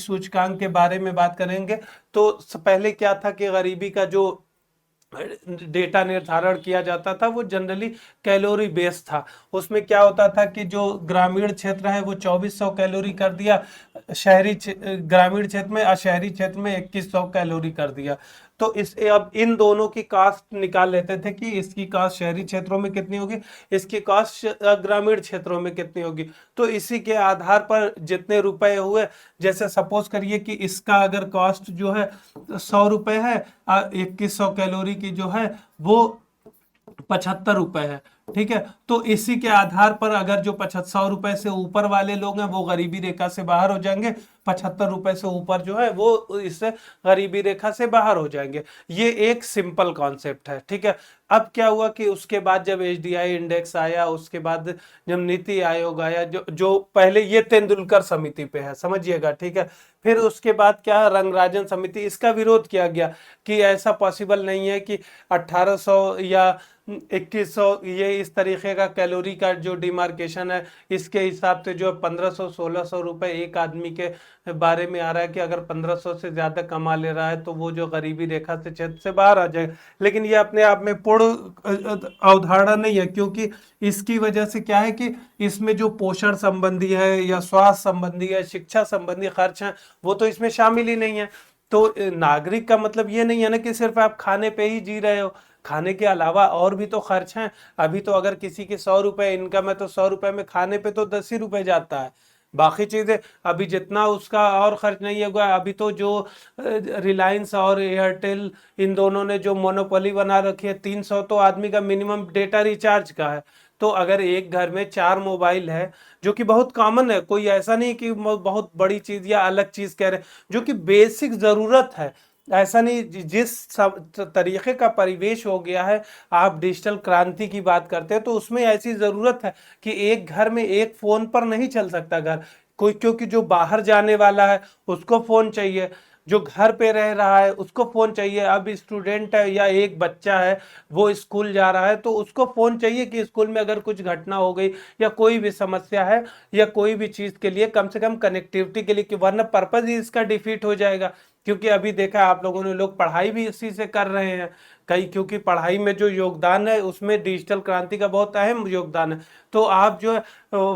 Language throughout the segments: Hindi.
सूचकांक के बारे में बात करेंगे। तो पहले क्या था कि गरीबी का जो डेटा निर्धारण किया जाता था वो जनरली कैलोरी बेस्ड था। उसमें क्या होता था कि जो ग्रामीण क्षेत्र है वो 2400 कैलोरी कर दिया, ग्रामीण क्षेत्र में, और शहरी क्षेत्र में 2100 कैलोरी कर दिया। तो इस अब इन दोनों की कास्ट निकाल लेते थे कि इसकी कास्ट शहरी क्षेत्रों में कितनी होगी, इसकी कास्ट ग्रामीण क्षेत्रों में कितनी होगी। तो इसी के आधार पर जितने रुपए हुए, जैसे सपोज करिए कि इसका अगर कॉस्ट जो है 100 रुपए है, 2100 कैलोरी की जो है वो 75 रुपए है। ठीक है, तो इसी के आधार पर अगर जो 75 रुपए से ऊपर वाले लोग हैं वो गरीबी रेखा से बाहर हो जाएंगे, 75 रुपए से ऊपर जो है वो इस गरीबी रेखा से बाहर हो जाएंगे। ये एक सिंपल कॉन्सेप्ट है। ठीक है, अब क्या हुआ कि उसके बाद जब एचडीआई इंडेक्स आया, उसके बाद जब नीति आयोग आया, जो जो पहले ये तेंदुलकर समिति पे है, समझिएगा। ठीक है, फिर उसके बाद क्या, रंगराजन समिति, इसका विरोध किया गया कि ऐसा पॉसिबल नहीं है कि 1800 या 2100 ये इस तरीके का कैलोरी का जो डिमार्केशन है, इसके हिसाब से जो 1500-1600 रुपए एक आदमी के बारे में आ रहा है कि अगर 1500 से ज्यादा कमा ले रहा है तो वो जो गरीबी रेखा से क्षेत्र से बाहर आ जाए। लेकिन ये अपने आप में पूर्ण अवधारणा नहीं है, क्योंकि इसकी वजह से क्या है कि इसमें जो पोषण संबंधी है या स्वास्थ्य संबंधी है, शिक्षा संबंधी खर्च है, वो तो इसमें शामिल ही नहीं है। तो नागरिक का मतलब ये नहीं है ना कि सिर्फ आप खाने पे ही जी रहे हो, खाने के अलावा और भी तो खर्च हैं। अभी तो अगर किसी की 100 रुपए इनकम है तो 100 रुपए में खाने पे तो 10 ही रुपए जाता है, बाकी चीजें अभी जितना उसका और खर्च नहीं होगा। अभी तो जो रिलायंस और एयरटेल, इन दोनों ने जो मोनोपोली बना रखी है, 300 तो आदमी का मिनिमम डेटा रिचार्ज का है। तो अगर एक घर में 4 मोबाइल है, जो कि बहुत कॉमन है, कोई ऐसा नहीं कि बहुत बड़ी चीज या अलग चीज कह रहे, जो कि बेसिक जरूरत है, ऐसा नहीं। जिस तरीके का परिवेश हो गया है, आप डिजिटल क्रांति की बात करते हैं, तो उसमें ऐसी जरूरत है कि एक घर में एक फोन पर नहीं चल सकता घर कोई, क्योंकि जो बाहर जाने वाला है उसको फोन चाहिए, जो घर पे रह रहा है उसको फोन चाहिए। अब स्टूडेंट है या एक बच्चा है, वो स्कूल जा रहा है तो उसको फोन चाहिए कि स्कूल में अगर कुछ घटना हो गई या कोई भी समस्या है या कोई भी चीज के लिए कम से कम कनेक्टिविटी के लिए, कि वरना पर्पज ही इसका डिफीट हो जाएगा। क्योंकि अभी देखा आप लोगों ने, लोग पढ़ाई भी इसी से कर रहे हैं कई, क्योंकि पढ़ाई में जो योगदान है उसमें डिजिटल क्रांति का बहुत अहम योगदान है। तो आप जो है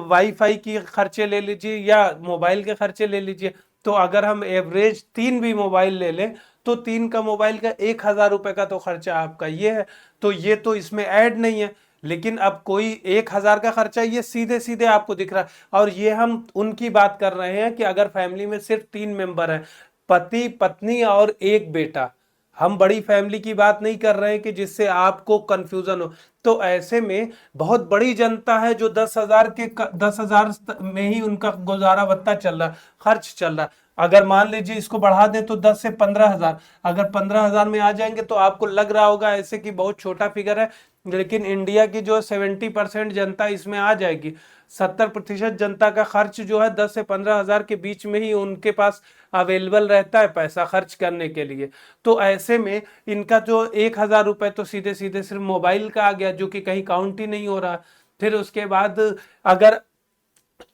वाईफाई की खर्चे ले लीजिए या मोबाइल के खर्चे ले लीजिए, तो अगर हम एवरेज 3 भी मोबाइल ले लें तो 3 का मोबाइल का 1000 रुपए का तो खर्चा आपका ये है। तो ये तो इसमें ऐड नहीं है, लेकिन अब कोई 1000 का खर्चा ये सीधे सीधे आपको दिख रहा है। और ये हम उनकी बात कर रहे हैं कि अगर फैमिली में सिर्फ 3 मेंबर हैं, पति पत्नी और एक बेटा, हम बड़ी फैमिली की बात नहीं कर रहे हैं कि जिससे आपको कंफ्यूजन हो। तो ऐसे में बहुत बड़ी जनता है जो 10,000 में ही उनका गुजारा भत्ता चल रहा, खर्च चल रहा। अगर मान लीजिए इसको बढ़ा दें तो 10 से 15,000, अगर 15,000 में आ जाएंगे तो आपको लग रहा होगा ऐसे कि बहुत छोटा फिगर है, लेकिन इंडिया की जो 70% जनता इसमें आ जाएगी। 70% जनता का खर्च जो है 10 से 15,000 के बीच में ही उनके पास अवेलेबल रहता है पैसा खर्च करने के लिए। तो ऐसे में इनका जो 1000 रुपए तो सीधे सीधे सिर्फ मोबाइल का आ गया, जो कि कहीं काउंट ही नहीं हो रहा। फिर उसके बाद अगर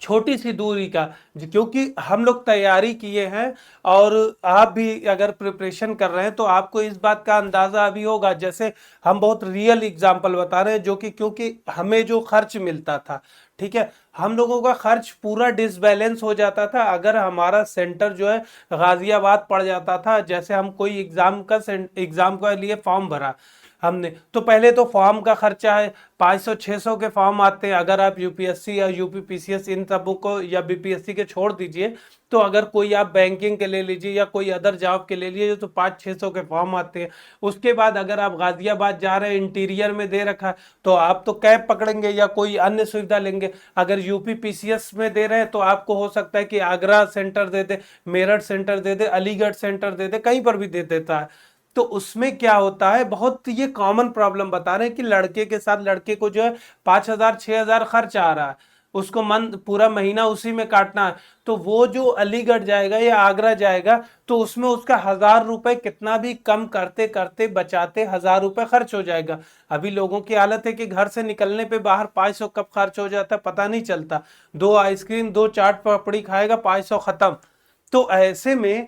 छोटी सी दूरी का, क्योंकि हम लोग तैयारी किए हैं और आप भी अगर प्रिपरेशन कर रहे हैं तो आपको इस बात का अंदाजा अभी होगा। जैसे हम बहुत रियल एग्जांपल बता रहे हैं, जो कि क्योंकि हमें जो खर्च मिलता था, ठीक है, हम लोगों का खर्च पूरा डिसबैलेंस हो जाता था अगर हमारा सेंटर जो है गाजियाबाद पड़ जाता था। जैसे हम कोई एग्जाम का लिए फॉर्म भरा हमने, तो पहले तो फॉर्म का खर्चा है, 500-600 के फॉर्म आते हैं। अगर आप यूपीएससी या यूपीपीसीएस इन सबों को या बीपीएससी के छोड़ दीजिए, तो अगर कोई आप बैंकिंग के ले लीजिए या कोई अदर जॉब के ले लीजिए तो 500-600 के फॉर्म आते हैं। उसके बाद अगर आप गाजियाबाद जा रहे हैं, इंटीरियर में दे रखा है, तो आप तो कैब पकड़ेंगे या कोई अन्य सुविधा लेंगे। अगर यूपी पीसीएस में दे रहे हैं तो आपको हो सकता है कि आगरा सेंटर दे दे, मेरठ सेंटर दे दे, अलीगढ़ सेंटर दे दे, कहीं पर भी दे देता है। तो उसमें क्या होता है, बहुत ये कॉमन प्रॉब्लम बता रहे हैं कि लड़के के साथ लड़के को जो है 5,000-6,000 खर्च आ रहा है, उसको पूरा महीना उसी में काटना है। तो वो जो अलीगढ़ जाएगा या आगरा जाएगा तो उसमें उसका 1,000 रुपए कितना भी कम करते करते बचाते 1,000 रुपए खर्च हो जाएगा। अभी लोगों की हालत है कि घर से निकलने पे बाहर 500 कब खर्च हो जाता है पता नहीं चलता। 2 आइसक्रीम 2 चाट पापड़ी खाएगा, 500 खत्म। तो ऐसे में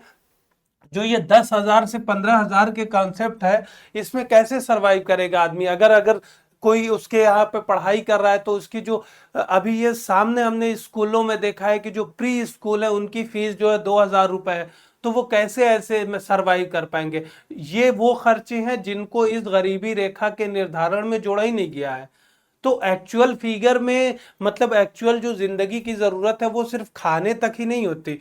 जो ये 10,000 से 15,000 के कॉन्सेप्ट है, इसमें कैसे सरवाइव करेगा आदमी? अगर अगर कोई उसके यहाँ पे पढ़ाई कर रहा है तो उसकी जो अभी ये सामने हमने स्कूलों में देखा है कि जो प्री स्कूल है उनकी फीस जो है 2,000 रुपए है, तो वो कैसे ऐसे में सरवाइव कर पाएंगे? ये वो खर्चे हैं जिनको इस गरीबी रेखा के निर्धारण में जोड़ा ही नहीं गया है। तो एक्चुअल फिगर में मतलब एक्चुअल जो जिंदगी की जरूरत है वो सिर्फ खाने तक ही नहीं होती,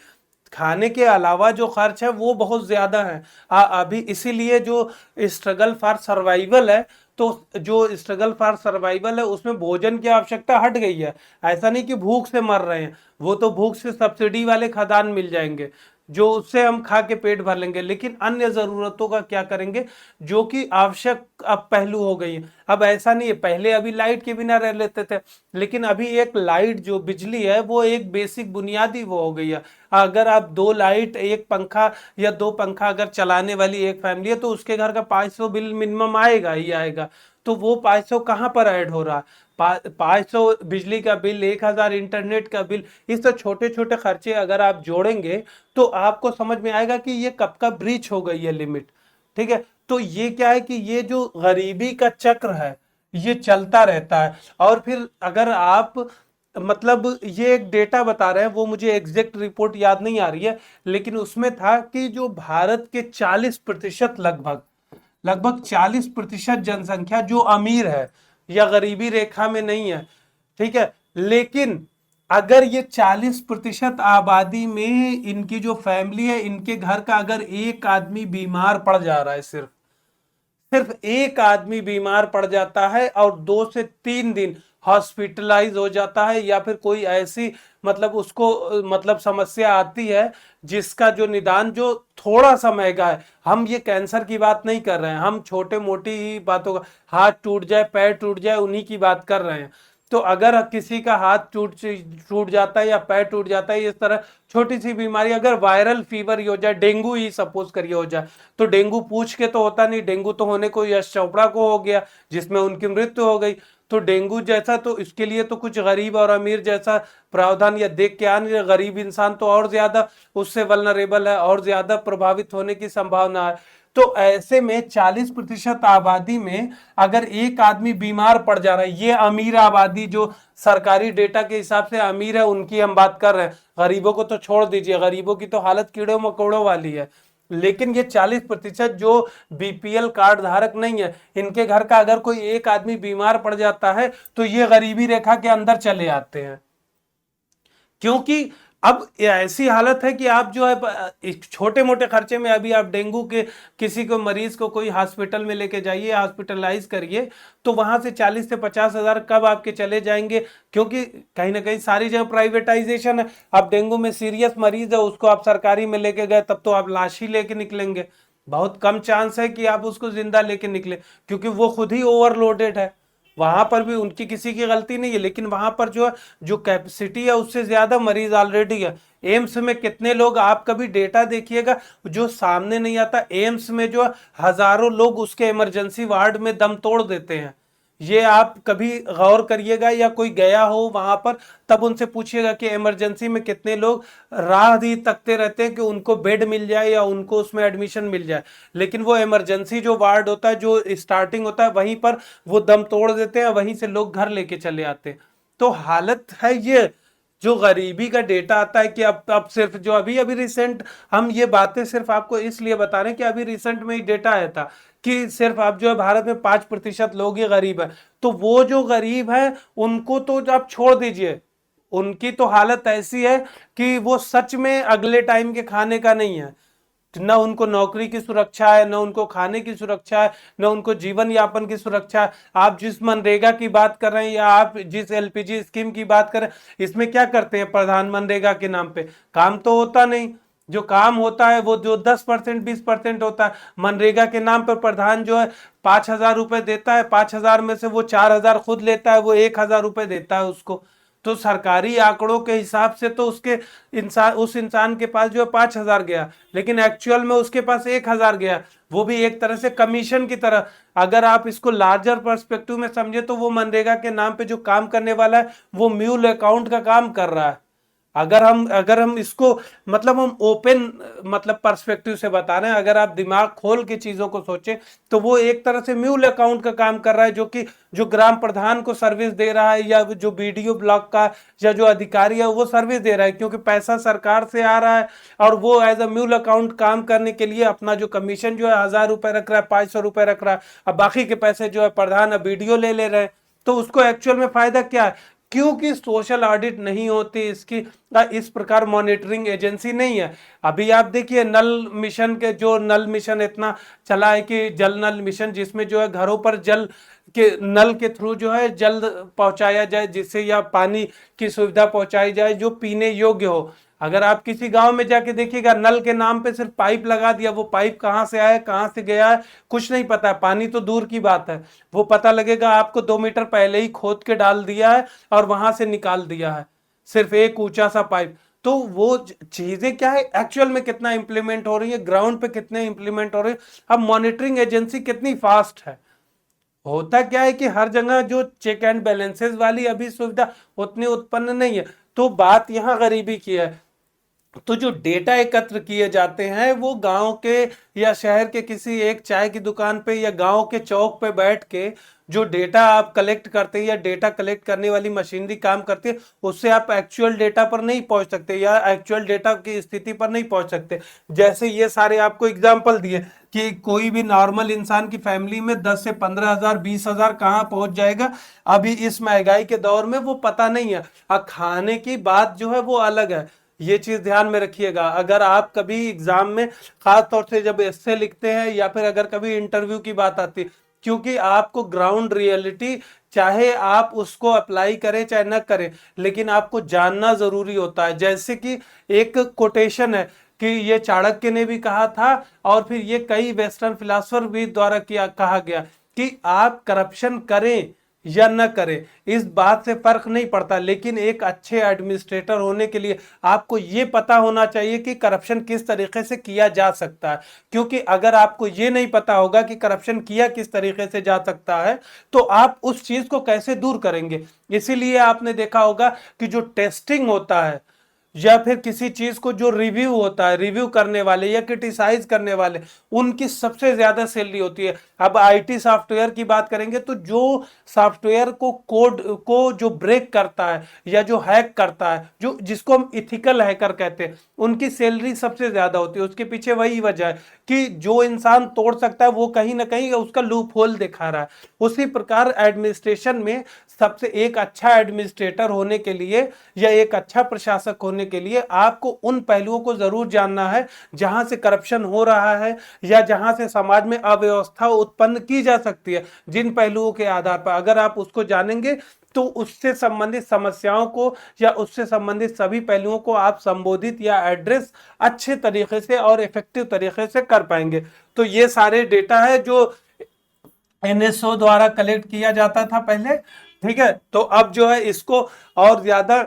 खाने के अलावा जो खर्च है वो बहुत ज्यादा है। अभी इसीलिए जो स्ट्रगल फॉर सर्वाइवल है, तो जो स्ट्रगल फॉर सर्वाइवल है उसमें भोजन की आवश्यकता हट गई है। ऐसा नहीं कि भूख से मर रहे हैं, वो तो भूख से सब्सिडी वाले खाद्यान्न मिल जाएंगे जो उससे हम खा के पेट भर लेंगे, लेकिन अन्य जरूरतों का क्या करेंगे जो कि आवश्यक अब पहलू हो गई है। अब ऐसा नहीं है, पहले अभी लाइट के बिना रह लेते थे, लेकिन अभी एक लाइट जो बिजली है वो एक बेसिक बुनियादी वो हो गई है। अगर आप दो लाइट एक पंखा या दो पंखा अगर चलाने वाली एक फैमिली है तो उसके घर का 500 बिल मिनिमम आएगा ही आएगा। तो वो 500 कहाँ पर ऐड हो रहा है? 500 बिजली का बिल, 1,000 इंटरनेट का बिल, इस तो छोटे छोटे खर्चे अगर आप जोड़ेंगे तो आपको समझ में आएगा कि ये कब का ब्रीच हो गई है लिमिट। ठीक है, तो ये क्या है कि ये जो गरीबी का चक्र है ये चलता रहता है। और फिर अगर आप मतलब ये एक डेटा बता रहे हैं, वो मुझे एग्जैक्ट रिपोर्ट याद नहीं आ रही है, लेकिन उसमें था कि जो भारत के 40% लगभग लगभग 40% जनसंख्या जो अमीर है या गरीबी रेखा में नहीं है, ठीक है, लेकिन अगर ये 40% आबादी में इनकी जो फैमिली है, इनके घर का अगर एक आदमी बीमार पड़ जा रहा है, सिर्फ सिर्फ एक आदमी बीमार पड़ जाता है और 2 से 3 दिन हॉस्पिटलाइज हो जाता है, या फिर कोई ऐसी मतलब उसको मतलब समस्या आती है जिसका जो निदान जो थोड़ा समय का है, हम ये कैंसर की बात नहीं कर रहे हैं, हम छोटे मोटी ही बातों का, हाथ टूट जाए पैर टूट जाए उन्हीं की बात कर रहे हैं। तो अगर किसी का हाथ टूट टूट जाता है या पैर टूट जाता है, इस तरह छोटी सी बीमारी, अगर वायरल फीवर ही हो जाए, डेंगू ही सपोज करिए हो जाए, तो डेंगू पूछ के तो होता नहीं, डेंगू तो होने को यश चोपड़ा को हो गया जिसमें उनकी मृत्यु हो गई। तो डेंगू जैसा तो इसके लिए तो कुछ गरीब और अमीर जैसा प्रावधान या देख के आ नहीं, गरीब इंसान तो और ज्यादा उससे वल्नरेबल है और ज्यादा प्रभावित होने की संभावना है। तो ऐसे में 40% आबादी में अगर एक आदमी बीमार पड़ जा रहा है, ये अमीर आबादी जो सरकारी डेटा के हिसाब से अमीर है उनकी हम बात कर रहे हैं, गरीबों को तो छोड़ दीजिए, गरीबों की तो हालत कीड़ों मकोड़ों वाली है। लेकिन ये 40% जो बीपीएल कार्ड धारक नहीं है, इनके घर का अगर कोई एक आदमी बीमार पड़ जाता है तो ये गरीबी रेखा के अंदर चले आते हैं। क्योंकि अब ऐसी हालत है कि आप जो है छोटे मोटे खर्चे में, अभी आप डेंगू के किसी को मरीज को कोई हॉस्पिटल में लेके जाइए, हॉस्पिटलाइज करिए, तो वहां से 40 से 50 हजार कब आपके चले जाएंगे? क्योंकि कहीं ना कहीं सारी जगह प्राइवेटाइजेशन है। अब डेंगू में सीरियस मरीज है, उसको आप सरकारी में लेके गए तब तो आप लाश ही लेके निकलेंगे, बहुत कम चांस है कि आप उसको जिंदा लेके निकले, क्योंकि वो खुद ही ओवरलोडेड है। वहां पर भी उनकी किसी की गलती नहीं है, लेकिन वहां पर जो है जो कैपेसिटी है उससे ज्यादा मरीज ऑलरेडी है। एम्स में कितने लोग, आप कभी डेटा देखिएगा जो सामने नहीं आता, एम्स में जो हजारों लोग उसके इमरजेंसी वार्ड में दम तोड़ देते हैं। ये आप कभी गौर करिएगा, या कोई गया हो वहां पर तब उनसे पूछिएगा कि इमरजेंसी में कितने लोग राह ही तकते रहते हैं कि उनको बेड मिल जाए या उनको उसमें एडमिशन मिल जाए, लेकिन वो इमरजेंसी जो वार्ड होता है, जो स्टार्टिंग होता है, वहीं पर वो दम तोड़ देते हैं, वहीं से लोग घर लेके चले आते हैं। तो हालत है ये। जो गरीबी का डेटा आता है कि अब सिर्फ जो अभी अभी रिसेंट, हम ये बातें सिर्फ आपको इसलिए बता रहे हैं कि अभी रिसेंट में ही डेटा आया था कि सिर्फ आप जो है भारत में 5% लोग ही गरीब है। तो वो जो गरीब है उनको तो आप छोड़ दीजिए, उनकी तो हालत ऐसी है कि वो सच में अगले टाइम के खाने का नहीं है। न उनको नौकरी की सुरक्षा है, न उनको खाने की सुरक्षा है, न उनको जीवन यापन की सुरक्षा है। आप जिस मनरेगा की बात कर रहे हैं या आप जिस एलपीजी स्कीम की बात कर रहे हैं, इसमें क्या करते हैं प्रधान? मनरेगा के नाम पे काम तो होता नहीं, जो काम होता है वो जो 10% 20% होता है। मनरेगा के नाम पर प्रधान जो है 5,000 रुपए देता है, 5,000 में से वो 4,000 खुद लेता है, वो 1,000 रुपए देता है उसको। तो सरकारी आंकड़ों के हिसाब से तो उसके इंसान उस इंसान के पास जो है 5,000 गया, लेकिन एक्चुअल में उसके पास 1,000 गया, वो भी एक तरह से कमीशन की तरह। अगर आप इसको लार्जर पर्सपेक्टिव में समझे तो वो मनरेगा के नाम पे जो काम करने वाला है वो म्यूल अकाउंट का काम कर रहा है। अगर हम इसको मतलब हम ओपन मतलब पर्सपेक्टिव से बता रहे हैं, अगर आप दिमाग खोल के चीजों को सोचें तो वो एक तरह से म्यूल अकाउंट का काम कर रहा है, जो कि जो ग्राम प्रधान को सर्विस दे रहा है, या जो बीडीओ ब्लॉक का या जो अधिकारी है वो सर्विस दे रहा है, क्योंकि पैसा सरकार से आ रहा है और वो एज अ म्यूल अकाउंट काम करने के लिए अपना जो कमीशन जो है 1000 रुपए रख रहा है, 500 रुपए रख रहा है, अब बाकी के पैसे जो है प्रधान बीडीओ ले रहे हैं। तो उसको एक्चुअल में फायदा क्या है, क्योंकि सोशल ऑडिट नहीं होती इसकी, इस प्रकार मॉनिटरिंग एजेंसी नहीं है। अभी आप देखिए नल मिशन के, जो नल मिशन इतना चला है कि जल नल मिशन, जिसमें जो है घरों पर जल के नल के थ्रू जो है जल पहुंचाया जाए, जिससे या पानी की सुविधा पहुंचाई जाए जो पीने योग्य हो। अगर आप किसी गांव में जाके देखिएगा, नल के नाम पे सिर्फ पाइप लगा दिया, वो पाइप कहाँ से आया कहाँ से गया है कुछ नहीं पता है, पानी तो दूर की बात है, वो पता लगेगा आपको 2 मीटर पहले ही खोद के डाल दिया है और वहां से निकाल दिया है, सिर्फ एक ऊंचा सा पाइप। तो वो चीजें क्या है, एक्चुअल में कितना इंप्लीमेंट हो रही है, ग्राउंड पे कितने इंप्लीमेंट हो रही है, अब मॉनिटरिंग एजेंसी कितनी फास्ट है। होता क्या है कि हर जगह जो चेक एंड बैलेंसेस वाली अभी सुविधा उतनी उत्पन्न नहीं है। तो बात यहाँ गरीबी की है। तो जो डेटा एकत्र किए जाते हैं वो गांव के या शहर के किसी एक चाय की दुकान पे या गांव के चौक पे बैठ के जो डेटा आप कलेक्ट करते हैं या डेटा कलेक्ट करने वाली मशीनरी काम करती है, उससे आप एक्चुअल डेटा पर नहीं पहुंच सकते या एक्चुअल डेटा की स्थिति पर नहीं पहुंच सकते। जैसे ये सारे आपको एग्जाम्पल दिए कि कोई भी नॉर्मल इंसान की फैमिली में 10 से 15 हजार 20 हजार कहाँ पहुंच जाएगा, अभी इस महंगाई के दौर में वो पता नहीं है। खाने की बात जो है वो अलग है, ये चीज ध्यान में रखिएगा। अगर आप कभी एग्जाम में खास तौर से जब एस्से लिखते हैं या फिर अगर कभी इंटरव्यू की बात आती है, क्योंकि आपको ग्राउंड रियलिटी, चाहे आप उसको अप्लाई करें चाहे न करें, लेकिन आपको जानना जरूरी होता है। जैसे कि एक कोटेशन है कि ये चाणक्य ने भी कहा था और फिर ये कई वेस्टर्न फिलोसफर भी द्वारा किया कहा गया कि आप करप्शन करें या न करें इस बात से फर्क नहीं पड़ता, लेकिन एक अच्छे एडमिनिस्ट्रेटर होने के लिए आपको ये पता होना चाहिए कि करप्शन किस तरीके से किया जा सकता है। क्योंकि अगर आपको ये नहीं पता होगा कि करप्शन किया किस तरीके से जा सकता है तो आप उस चीज को कैसे दूर करेंगे। इसीलिए आपने देखा होगा कि जो टेस्टिंग होता है या फिर किसी चीज को जो रिव्यू होता है, रिव्यू करने वाले या क्रिटिसाइज करने वाले, उनकी सबसे ज्यादा सैलरी होती है। अब आईटी सॉफ्टवेयर की बात करेंगे तो जो सॉफ्टवेयर को कोड को जो ब्रेक करता है या जो हैक करता है, जो जिसको हम इथिकल हैकर कहते हैं, उनकी सैलरी सबसे ज्यादा होती है। उसके पीछे वही वजह है कि जो इंसान तोड़ सकता है वो कहीं ना कहीं उसका लूप होल दिखा रहा है। उसी प्रकार एडमिनिस्ट्रेशन में सबसे एक अच्छा एडमिनिस्ट्रेटर होने के लिए या एक अच्छा प्रशासक होने के लिए आपको उन पहलुओं को जरूर जानना है जहां से करप्शन हो रहा है या जहां से समाज में अव्यवस्था उत्पन्न की जा सकती है। जिन पहलुओं के आधार पर अगर आप उसको जानेंगे तो उससे संबंधित समस्याओं को या उससे संबंधित सभी पहलुओं को आप संबोधित या एड्रेस अच्छे तरीके से और इफेक्टिव तरीके से कर पाएंगे। तो ये सारे डेटा है जो एनएसओ द्वारा कलेक्ट किया जाता था पहले, ठीक है। तो अब जो है इसको और ज्यादा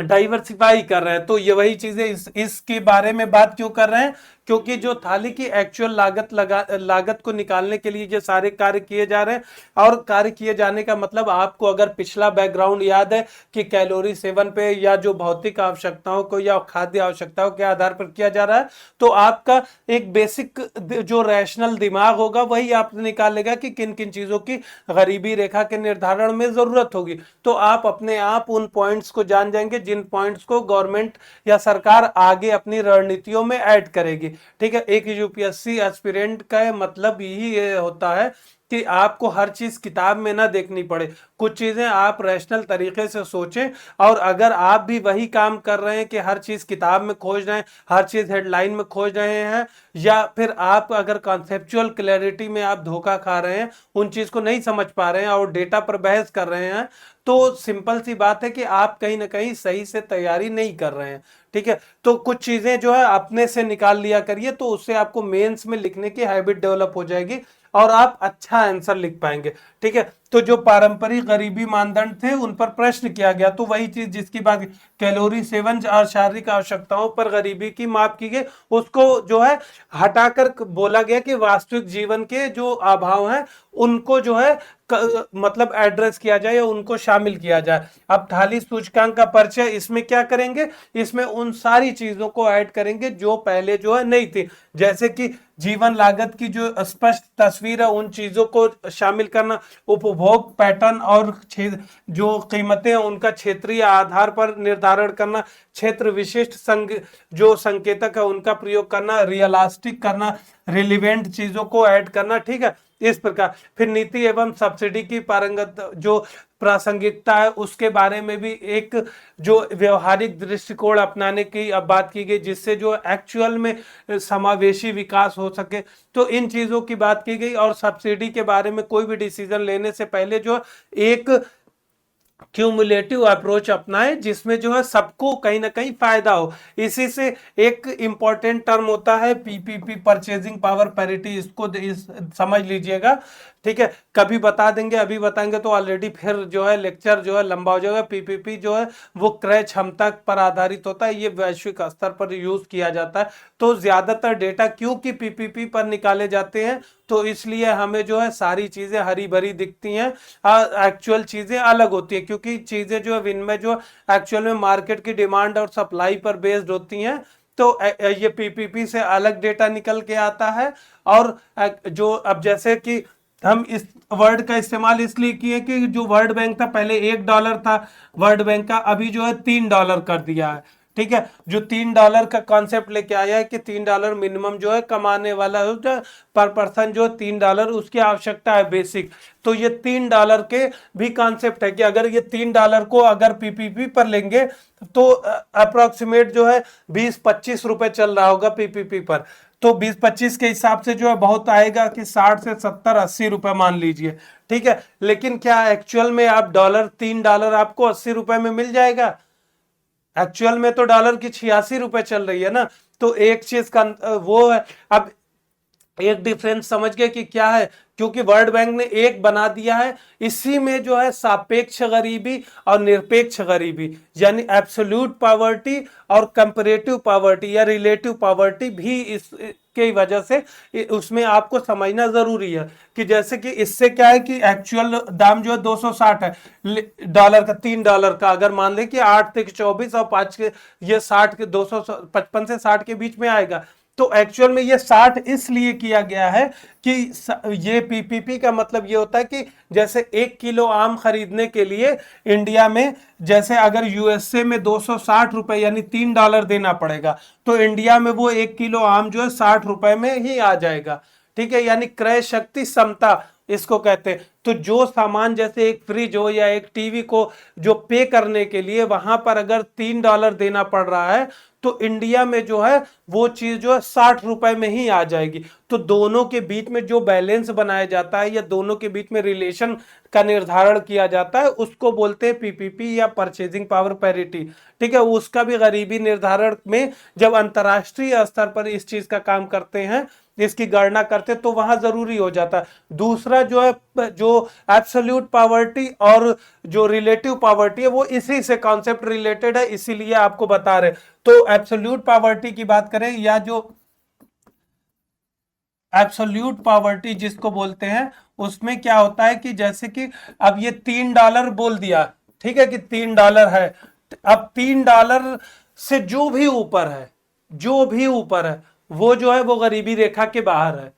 डाइवर्सिफाई कर रहे हैं। तो ये वही चीजें इसके बारे में बात क्यों कर रहे हैं, क्योंकि जो थाली की एक्चुअल लागत को निकालने के लिए ये सारे कार्य किए जा रहे हैं। और कार्य किए जाने का मतलब, आपको अगर पिछला बैकग्राउंड याद है कि कैलोरी सेवन पे या जो भौतिक आवश्यकताओं को या खाद्य आवश्यकताओं के आधार पर किया जा रहा है, तो आपका एक बेसिक जो रैशनल दिमाग होगा वही आप निकालेगा कि किन किन चीजों की गरीबी रेखा के निर्धारण में जरूरत होगी। तो आप अपने आप उन पॉइंट्स को जान जाएंगे जिन पॉइंट्स को गवर्नमेंट या सरकार आगे अपनी रणनीतियों में ऐड करेगी, ठीक है। एक यूपीएससी एस्पिरेंट का मतलब यही होता है कि आपको हर चीज किताब में ना देखनी पड़े, कुछ चीजें आप रैशनल तरीके से सोचें। और अगर आप भी वही काम कर रहे हैं कि हर चीज किताब में खोज रहे हैं, हर चीज हेडलाइन में खोज रहे हैं, या फिर आप अगर कॉन्सेप्चुअल क्लैरिटी में आप धोखा खा रहे हैं, उन चीज को नहीं समझ पा रहे हैं और डेटा पर बहस कर रहे हैं, तो सिंपल सी बात है कि आप कहीं ना कहीं सही से तैयारी नहीं कर रहे हैं, ठीक है। तो कुछ चीजें जो है अपने से निकाल लिया करिए, तो उससे आपको मेंस में लिखने की हैबिट डेवलप हो जाएगी और आप अच्छा आंसर लिख पाएंगे, ठीक है। तो जो पारंपरिक गरीबी मानदंड थे उन पर प्रश्न किया गया, तो वही चीज जिसकी बात, कैलोरी सेवन और शारीरिक आवश्यकताओं पर गरीबी की माप की गई, उसको जो है हटाकर बोला गया कि वास्तविक जीवन के जो अभाव हैं उनको जो है मतलब एड्रेस किया जाए या उनको शामिल किया जाए। अब थाली सूचकांक का परिचय, इसमें क्या करेंगे, इसमें उन सारी चीजों को ऐड करेंगे जो पहले जो है नहीं थी, जैसे कि जीवन लागत की जो स्पष्ट तस्वीर है उन चीजों को शामिल करना, उपभोग पैटर्न और जो कीमतें हैं उनका क्षेत्रीय आधार पर निर्धारण करना, क्षेत्र विशिष्ट जो संकेतक है उनका प्रयोग करना, रियलिस्टिक करना, रिलीवेंट चीजों को ऐड करना, ठीक है, इस प्रकार। फिर नीति एवं सब्सिडी की पारंगत जो प्रासंगिकता है उसके बारे में भी एक जो व्यवहारिक दृष्टिकोण अपनाने की अब बात की गई, जिससे जो एक्चुअल में समावेशी विकास हो सके, तो इन चीजों की बात की गई। और सब्सिडी के बारे में कोई भी डिसीजन लेने से पहले जो एक क्यूमुलेटिव अप्रोच अपनाए जिसमें जो है सबको कहीं ना कहीं फायदा हो। इसी से एक इंपॉर्टेंट टर्म होता है पीपीपी, परचेजिंग पावर पैरिटी, इसको समझ लीजिएगा, ठीक है, कभी बता देंगे, अभी बताएंगे तो ऑलरेडी फिर जो है लेक्चर जो है लंबा हो जाएगा। पीपीपी जो है वो क्रय क्षमता पर आधारित होता है, ये वैश्विक स्तर पर यूज किया जाता है। तो ज्यादातर डेटा क्योंकि पीपीपी पर निकाले जाते हैं तो इसलिए हमें जो है सारी चीजें हरी भरी दिखती हैं, एक्चुअल चीजें अलग होती हैं, क्योंकि चीजें जो है इनमें जो एक्चुअल में मार्केट की डिमांड और सप्लाई पर बेस्ड होती हैं। तो ये पीपीपी से अलग डेटा निकल के आता है। और जो अब जैसे कि हम इस वर्ड का इस्तेमाल इसलिए किए कि जो वर्ल्ड बैंक था पहले $1 था वर्ल्ड बैंक का, अभी जो है $3 कर दिया है, ठीक है। जो $3 का कॉन्सेप्ट लेके आया है कि $3 मिनिमम जो है कमाने वाला है पर पर्सन, जो $3 उसकी आवश्यकता है बेसिक। तो ये $3 के भी कॉन्सेप्ट है कि अगर ये $3 को अगर पीपीपी पर लेंगे तो अप्रोक्सीमेट जो है 20-25 रुपए चल रहा होगा पीपीपी पर। तो 20-25 के हिसाब से जो है बहुत आएगा कि 60 से 70-80 रुपए मान लीजिए, ठीक है। लेकिन क्या एक्चुअल में आप $3 आपको 80 रुपए में मिल जाएगा? एक्चुअल में तो डॉलर की 86 रुपए चल रही है ना। तो एक चीज का वो है। अब एक डिफरेंस समझ गए कि क्या है, क्योंकि वर्ल्ड बैंक ने एक बना दिया है, इसी में जो है सापेक्ष गरीबी और निरपेक्ष गरीबी यानी एब्सोल्यूट पॉवर्टी और कंपैरेटिव पॉवर्टी या रिलेटिव पॉवर्टी भी इस के वजह से उसमें आपको समझना जरूरी है कि जैसे कि इससे क्या है कि एक्चुअल दाम जो है 260 है डॉलर का, $3 का, अगर मान लें कि 8 से 24 और 5 के ये 60 के 255 से 60 के बीच में आएगा। तो एक्चुअल में ये 60 इसलिए किया गया है कि ये पीपीपी का मतलब ये होता है कि जैसे 1 किलो आम खरीदने के लिए इंडिया में जैसे अगर यूएसए में 260 रुपए यानी $3 देना पड़ेगा, तो इंडिया में वो 1 किलो आम जो है 60 रुपए में ही आ जाएगा, ठीक है। यानी क्रय शक्ति समता इसको कहते हैं। तो जो सामान जैसे एक फ्रिज हो या एक टीवी को जो पे करने के लिए वहां पर अगर $3 देना पड़ रहा है, तो इंडिया में जो है वो चीज जो है 60 रुपए में ही आ जाएगी। तो दोनों के बीच में जो बैलेंस बनाया जाता है या दोनों के बीच में रिलेशन का निर्धारण किया जाता है उसको बोलते हैं पीपीपी या परचेजिंग पावर पैरिटी, ठीक है। उसका भी गरीबी निर्धारण में जब अंतरराष्ट्रीय स्तर पर इस चीज का काम करते हैं, इसकी गणना करते तो वहां जरूरी हो जाता है। दूसरा जो है जो एब्सोल्यूट पॉवर्टी और जो रिलेटिव पॉवर्टी है वो इसी से कॉन्सेप्ट रिलेटेड है, इसीलिए आपको बता रहे। तो एब्सोल्यूट पॉवर्टी की बात करें या जो एब्सोल्यूट पॉवर्टी जिसको बोलते हैं, उसमें क्या होता है कि जैसे कि अब ये $3 बोल दिया, ठीक है, कि $3 है। अब $3 से जो भी ऊपर है, जो भी ऊपर है वो जो है वो गरीबी रेखा के बाहर है,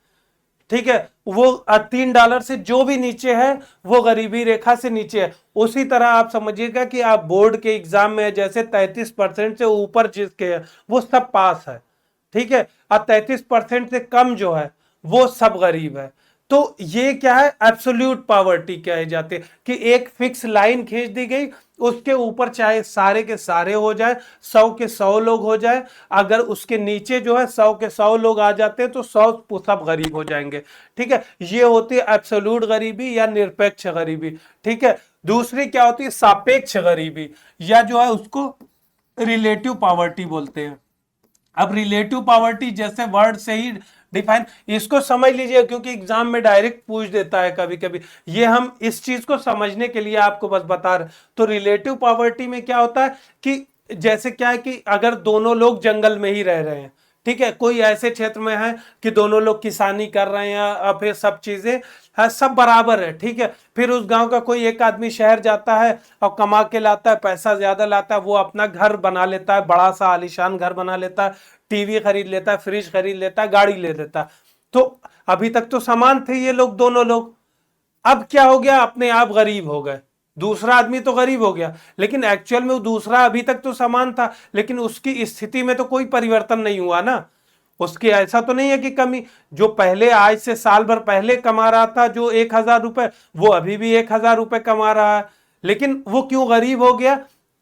ठीक है। वो $3 से जो भी नीचे है वो गरीबी रेखा से नीचे है। उसी तरह आप समझिएगा कि आप बोर्ड के एग्जाम में जैसे 33% से ऊपर जिसके है वो सब पास है, ठीक है, और 33% से कम जो है वो सब गरीब है। तो ये क्या है, एब्सोल्यूट पॉवर्टी कहे जाते हैं कि एक फिक्स लाइन खींच दी गई, उसके ऊपर चाहे सारे के सारे हो जाए, 100 के 100 लोग हो जाए, अगर उसके नीचे जो है 100 के 100 लोग आ जाते हैं तो 100 सब गरीब हो जाएंगे, ठीक है। ये होती है एब्सोल्यूट गरीबी या निरपेक्ष गरीबी, ठीक है। दूसरी क्या होती है, सापेक्ष गरीबी या जो है उसको रिलेटिव पॉवर्टी बोलते हैं। अब रिलेटिव पॉवर्टी जैसे वर्ड से ही डिफाइन, इसको समझ लीजिए क्योंकि एग्जाम में डायरेक्ट पूछ देता है कभी कभी, ये हम इस चीज को समझने के लिए आपको बस बता रहे। तो रिलेटिव पॉवर्टी में क्या होता है कि जैसे क्या है कि अगर दोनों लोग जंगल में ही रह रहे हैं, ठीक है, कोई ऐसे क्षेत्र में है कि दोनों लोग किसानी कर रहे हैं और फिर सब चीजें है, सब बराबर है, ठीक है, फिर उस गांव का कोई एक आदमी शहर जाता है और कमा के लाता है, पैसा ज्यादा लाता है, वो अपना घर बना लेता है, बड़ा सा आलीशान घर बना लेता है, टीवी खरीद लेता है, फ्रिज खरीद लेता है, गाड़ी ले लेता है। तो अभी तक तो समान थे ये लोग, दोनों लोग, अब क्या हो गया, अपने आप गरीब हो गए। दूसरा आदमी तो गरीब हो गया, लेकिन एक्चुअल में वो दूसरा अभी तक तो समान था, लेकिन उसकी स्थिति में तो कोई परिवर्तन नहीं हुआ ना। उसकी ऐसा तो नहीं है कि कमी, जो पहले आज से साल भर पहले कमा रहा था जो 1,000 रुपए, वो अभी भी 1,000 रुपए कमा रहा है। लेकिन वो क्यों गरीब हो गया?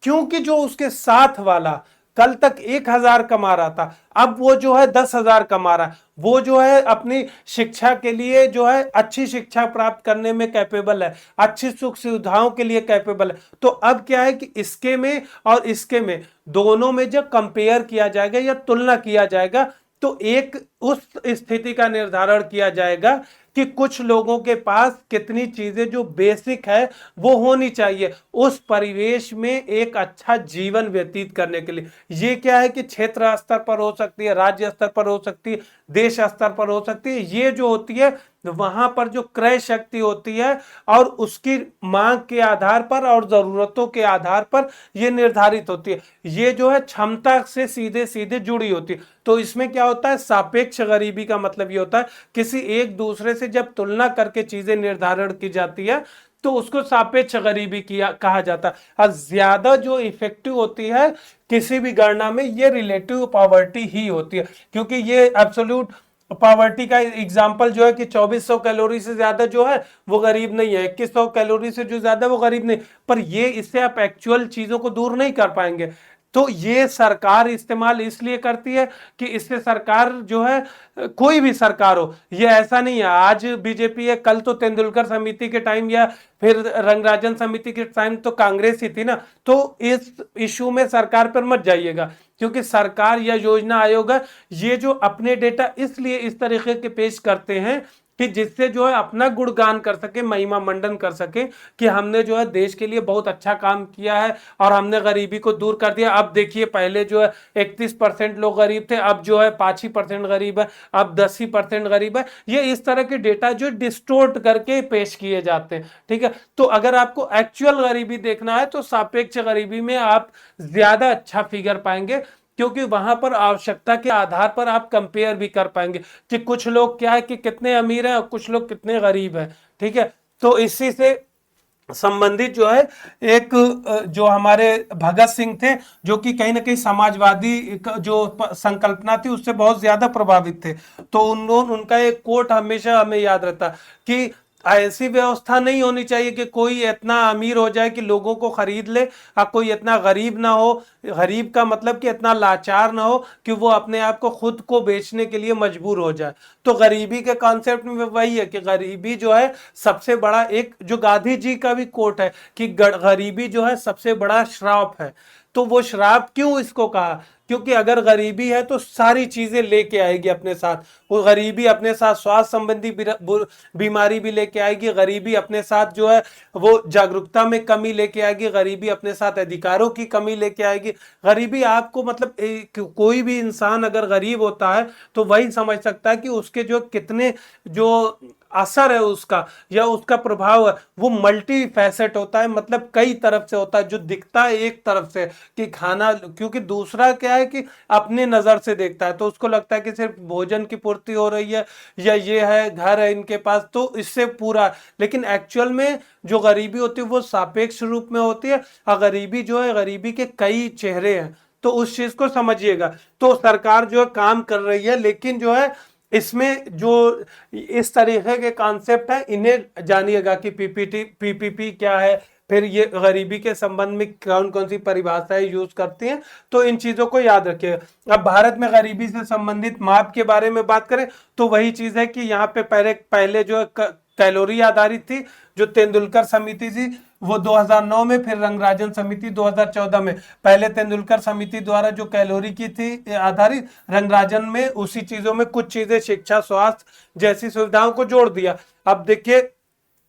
क्योंकि जो उसके साथ वाला कल तक 1,000 कमा रहा था, अब वो जो है 10,000 कमा रहा है। वो जो है अपनी शिक्षा के लिए जो है अच्छी शिक्षा प्राप्त करने में कैपेबल है, अच्छी सुख सुविधाओं के लिए कैपेबल है। तो अब क्या है कि इसके में और इसके में, दोनों में जब कंपेयर किया जाएगा या तुलना किया जाएगा, तो एक उस स्थिति का निर्धारण किया जाएगा कि कुछ लोगों के पास कितनी चीजें जो बेसिक है वो होनी चाहिए उस परिवेश में एक अच्छा जीवन व्यतीत करने के लिए। ये क्या है कि क्षेत्र स्तर पर हो सकती है, राज्य स्तर पर हो सकती है, देश स्तर पर हो सकती है। ये जो होती है वहां पर जो क्रय शक्ति होती है और उसकी मांग के आधार पर और जरूरतों के आधार पर यह निर्धारित होती है। ये जो है क्षमता से सीधे सीधे जुड़ी होती है। तो इसमें क्या होता है, सापेक्ष गरीबी का मतलब ये होता है किसी एक दूसरे से जब तुलना करके चीजें निर्धारण की जाती है तो उसको सापेक्ष गरीबी किया कहा जाता है। और ज्यादा जो इफेक्टिव होती है किसी भी गणना में ये रिलेटिव पॉवर्टी ही होती है, क्योंकि ये एब्सोल्यूट पॉवर्टी का एग्जाम्पल जो है कि 2400 कैलोरी से ज्यादा जो है वो गरीब नहीं है, 2100 कैलोरी से जो ज्यादा वो गरीब नहीं। पर ये इससे आप एक्चुअल चीजों को दूर नहीं कर पाएंगे। तो ये सरकार इस्तेमाल इसलिए करती है कि इससे सरकार जो है, कोई भी सरकार हो, ये ऐसा नहीं है आज बीजेपी है कल तो तेंदुलकर समिति के टाइम या फिर रंगराजन समिति के टाइम तो कांग्रेस ही थी ना। तो इस इशू में सरकार पर मत जाइएगा, क्योंकि सरकार या योजना आयोग है, ये जो अपने डेटा इसलिए इस तरीके के पेश करते हैं कि जिससे जो है अपना गुणगान कर सके, महिमा मंडन कर सके कि हमने जो है देश के लिए बहुत अच्छा काम किया है और हमने गरीबी को दूर कर दिया। अब देखिए पहले जो है 31% लोग गरीब थे, अब जो है 5% गरीब है, अब 10% गरीब है। ये इस तरह के डेटा जो डिस्टोर्ट करके पेश किए जाते हैं, ठीक है। तो अगर आपको एक्चुअल गरीबी देखना है तो सापेक्ष गरीबी में आप ज्यादा अच्छा फिगर पाएंगे, क्योंकि वहां पर आवश्यकता के आधार पर आप कंपेयर भी कर पाएंगे कि कुछ लोग क्या है कि कितने अमीर हैं और कुछ लोग कितने गरीब हैं, ठीक है। तो इसी से संबंधित जो है एक जो हमारे भगत सिंह थे, जो कि कहीं ना कहीं समाजवादी जो संकल्पना थी उससे बहुत ज्यादा प्रभावित थे। तो उनका एक कोट हमेशा हमें याद रहता कि ऐसी व्यवस्था नहीं होनी चाहिए कि कोई इतना अमीर हो जाए कि लोगों को खरीद ले और कोई इतना गरीब ना हो। गरीब का मतलब कि इतना लाचार ना हो कि वो अपने आप को खुद को बेचने के लिए मजबूर हो जाए। तो गरीबी के कॉन्सेप्ट में वही है कि गरीबी जो है सबसे बड़ा, एक जो गांधी जी का भी कोट है कि गरीबी जो है सबसे बड़ा श्राप है। तो वो श्राप क्यों इसको कहा? क्योंकि अगर गरीबी है तो सारी चीजें लेके आएगी अपने साथ। वो गरीबी अपने साथ स्वास्थ्य संबंधी बीमारी भी लेके आएगी, गरीबी अपने साथ जो है वो जागरूकता में कमी लेके आएगी, गरीबी अपने साथ अधिकारों की कमी लेके आएगी। गरीबी आपको मतलब कोई भी इंसान अगर गरीब होता है तो वही समझ सकता है कि उसके जो कितने जो असर है उसका या उसका प्रभाव है वो मल्टी फैसेट होता है, मतलब कई तरफ से होता है। जो दिखता है एक तरफ से कि खाना, क्योंकि दूसरा क्या है कि अपने नजर से देखता है तो उसको लगता है कि सिर्फ भोजन की पूर्ति हो रही है या ये है घर है इनके पास तो इससे पूरा, लेकिन एक्चुअल में जो गरीबी होती है वो सापेक्ष रूप में होती है। और गरीबी जो है, गरीबी के कई चेहरे हैं, तो उस चीज को समझिएगा। तो सरकार जो है काम कर रही है, लेकिन जो है इसमें जो इस तरीके के कॉन्सेप्ट है इन्हें जानिएगा कि पीपीपी क्या है, फिर ये गरीबी के संबंध में कौन कौन सी परिभाषाएं यूज करती हैं। तो इन चीजों को याद रखिएगा। अब भारत में गरीबी से संबंधित माप के बारे में बात करें तो वही चीज है कि यहाँ पे पहले जो है कैलोरी आधारित थी। जो तेंदुलकर समिति थी वो 2009 में, फिर रंगराजन समिति 2014 में। पहले तेंदुलकर समिति द्वारा जो कैलोरी की थी आधारित, रंगराजन में उसी चीजों में कुछ चीजें शिक्षा स्वास्थ्य जैसी सुविधाओं को जोड़ दिया। अब देखिए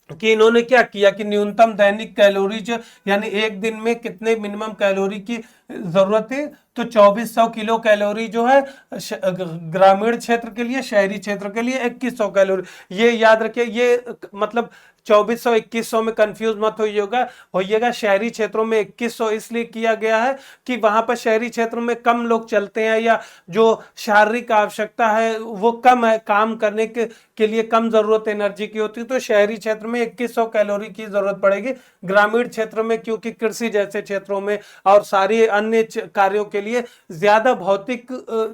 कि इन्होंने क्या किया कि न्यूनतम दैनिक कैलोरीज, यानी एक दिन में कितने मिनिमम कैलोरी की जरूरत है, तो 2400 किलो कैलोरी जो है ग्रामीण क्षेत्र के लिए, शहरी क्षेत्र के लिए 2100 कैलोरी। ये याद रखिए, ये मतलब 2400 2100 में कंफ्यूज मत होइएगा। शहरी क्षेत्रों में 2100 इसलिए किया गया है कि वहां पर शहरी क्षेत्र में कम लोग चलते हैं, या जो शारीरिक आवश्यकता है वो कम है, काम करने के लिए कम जरूरत एनर्जी की होती है, तो शहरी क्षेत्र में 2100 कैलोरी की जरूरत पड़ेगी। ग्रामीण क्षेत्र में क्योंकि कृषि जैसे क्षेत्रों में और सारे अन्य कार्यों के लिए ज्यादा भौतिक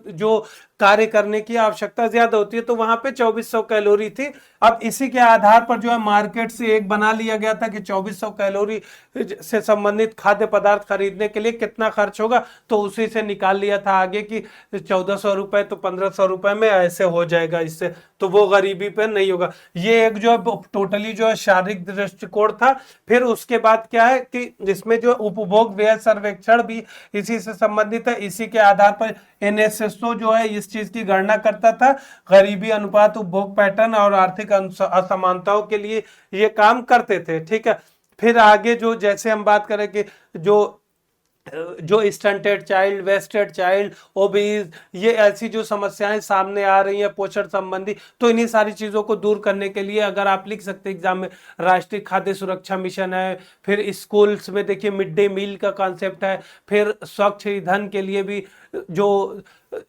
जो कार्य करने की आवश्यकता ज्यादा होती है, तो वहां पे 2400 कैलोरी थी। अब इसी के आधार पर जो है मार्केट से एक बना लिया गया था कि 2400 कैलोरी से संबंधित खाद्य पदार्थ खरीदने के लिए कितना खर्च होगा, तो उसी से निकाल लिया था आगे कि 1400 रुपए तो 1500 रुपए में ऐसे हो जाएगा, इससे तो वो गरीबी पे नहीं होगा। ये एक जो है टोटली जो है शारीरिक दृष्टिकोण था। फिर उसके बाद क्या है कि जिसमें जो उपभोग व्यय सर्वेक्षण भी इसी से संबंधित है। इसी के आधार पर एनएसएसओ जो है इस चीज की गणना करता था, गरीबी अनुपात, उपभोग पैटर्न और आर्थिक असमानताओं के लिए ये काम करते थे। ठीक है, फिर आगे जो जैसे हम बात करें कि जो stunted child, wasted child, obese, ये ऐसी जो समस्याएं सामने आ रही हैं पोषण संबंधी, तो इन्हीं सारी चीजों को दूर करने के लिए अगर आप लिख सकते हैं एग्जाम में, राष्ट्रीय खाद्य सुरक्षा मिशन है। फिर स्कूल्स में देखिए मिड डे मील का कॉन्सेप्ट है। फिर स्वच्छ ईंधन के लिए भी जो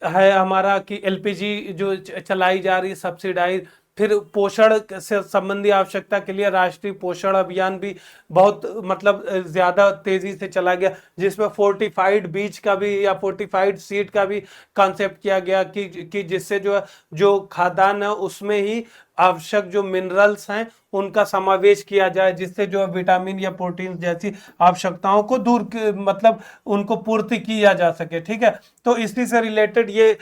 है हमारा कि एलपीजी जो चलाई जा रही है सब्सिडाइज। फिर पोषण से संबंधी आवश्यकता के लिए राष्ट्रीय पोषण अभियान भी बहुत मतलब ज्यादा तेजी से चला गया, जिसमें फोर्टिफाइड बीज का भी या फोर्टिफाइड सीड का भी कॉन्सेप्ट किया गया कि जिससे जो खाद्यान्न है उसमें ही आवश्यक जो मिनरल्स हैं उनका समावेश किया जाए, जिससे जो विटामिन या प्रोटीन जैसी आवश्यकताओं को मतलब उनको पूर्ति किया जा सके। ठीक है, तो इसी से रिलेटेड ये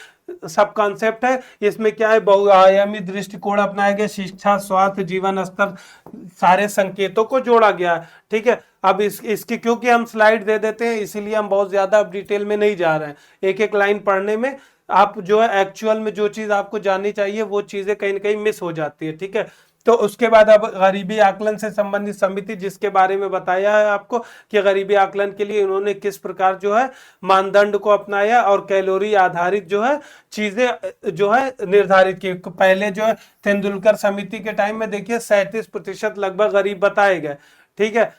सब कॉन्सेप्ट है। इसमें क्या है, बहुआयामी दृष्टिकोण अपनाया गया, शिक्षा, स्वास्थ्य, जीवन स्तर, सारे संकेतों को जोड़ा गया है। ठीक है, अब इसकी क्योंकि हम स्लाइड दे देते हैं इसीलिए हम बहुत ज्यादा अब डिटेल में नहीं जा रहे हैं। एक एक लाइन पढ़ने में आप जो है एक्चुअल में जो चीज आपको जाननी चाहिए वो चीजें कहीं ना कहीं मिस हो जाती है। ठीक है, तो उसके बाद अब गरीबी आकलन से संबंधित समिति, जिसके बारे में बताया है आपको कि गरीबी आकलन के लिए इन्होंने किस प्रकार जो है मानदंड को अपनाया और कैलोरी आधारित जो है चीजें जो है निर्धारित की। पहले जो है तेंदुलकर समिति के टाइम में देखिए 37% लगभग गरीब बताए गए। ठीक है,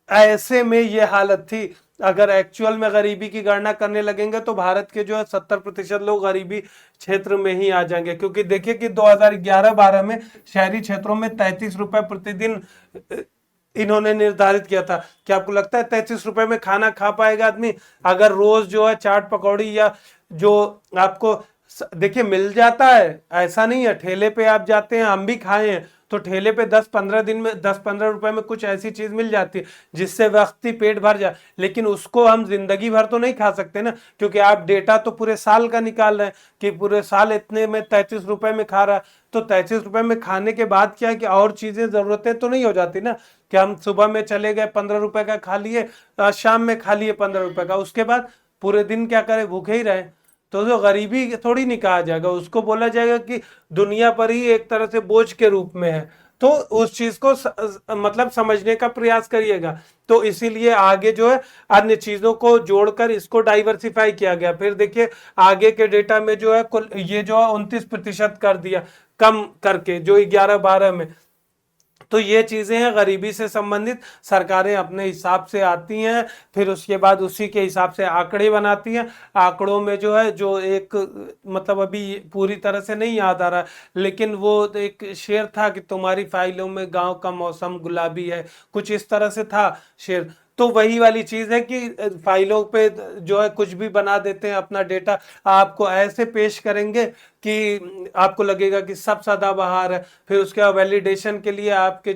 ऐसे में ये हालत थी, अगर एक्चुअल में गरीबी की गणना करने लगेंगे तो भारत के जो है 70% लोग गरीबी क्षेत्र में ही आ जाएंगे। क्योंकि देखिए कि 2011-12 में शहरी क्षेत्रों में 33 रुपए प्रतिदिन इन्होंने निर्धारित किया था। क्या आपको लगता है 33 रुपए में खाना खा पाएगा आदमी? अगर रोज जो है चाट पकौड़ी या जो आपको देखिए मिल जाता है, ऐसा नहीं है, ठेले पे आप जाते हैं, हम भी खाए हैं, तो ठेले पे 10-15 दिन में 10-15 रुपए में कुछ ऐसी चीज मिल जाती है जिससे व्यक्ति पेट भर जाए। लेकिन उसको हम जिंदगी भर तो नहीं खा सकते ना, क्योंकि आप डेटा तो पूरे साल का निकाल रहे हैं कि पूरे साल इतने में 33 रुपए में खा रहा है। तो 33 रुपए में खाने के बाद क्या है कि और चीजें जरूरतें तो नहीं हो जाती ना, कि हम सुबह में चले गए 15 रुपए का खा लिए, शाम में खा लिए 15 रुपए का, उसके बाद पूरे दिन क्या करें, भूखे ही रहे। तो जो गरीबी थोड़ी नहीं कहा जाएगा, उसको बोला जाएगा कि दुनिया पर ही एक तरह से बोझ के रूप में है। तो उस चीज को मतलब समझने का प्रयास करिएगा। तो इसीलिए आगे जो है अन्य चीजों को जोड़कर इसको डाइवर्सिफाई किया गया। फिर देखिए आगे के डेटा में जो है कुल ये जो है 29% कर दिया, कम करके जो 11-12 में। तो ये चीजें हैं गरीबी से संबंधित, सरकारें अपने हिसाब से आती हैं, फिर उसके बाद उसी के हिसाब से आंकड़े बनाती हैं। आंकड़ों में जो है जो एक मतलब अभी पूरी तरह से नहीं याद आ रहा, लेकिन वो एक शेर था कि तुम्हारी फाइलों में गांव का मौसम गुलाबी है, कुछ इस तरह से था शेर। तो वही वाली चीज है कि फाइलों पे जो है कुछ भी बना देते हैं, अपना डेटा आपको ऐसे पेश करेंगे कि आपको लगेगा कि सब सदाबहार है। फिर उसके बाद वैलिडेशन के लिए आपके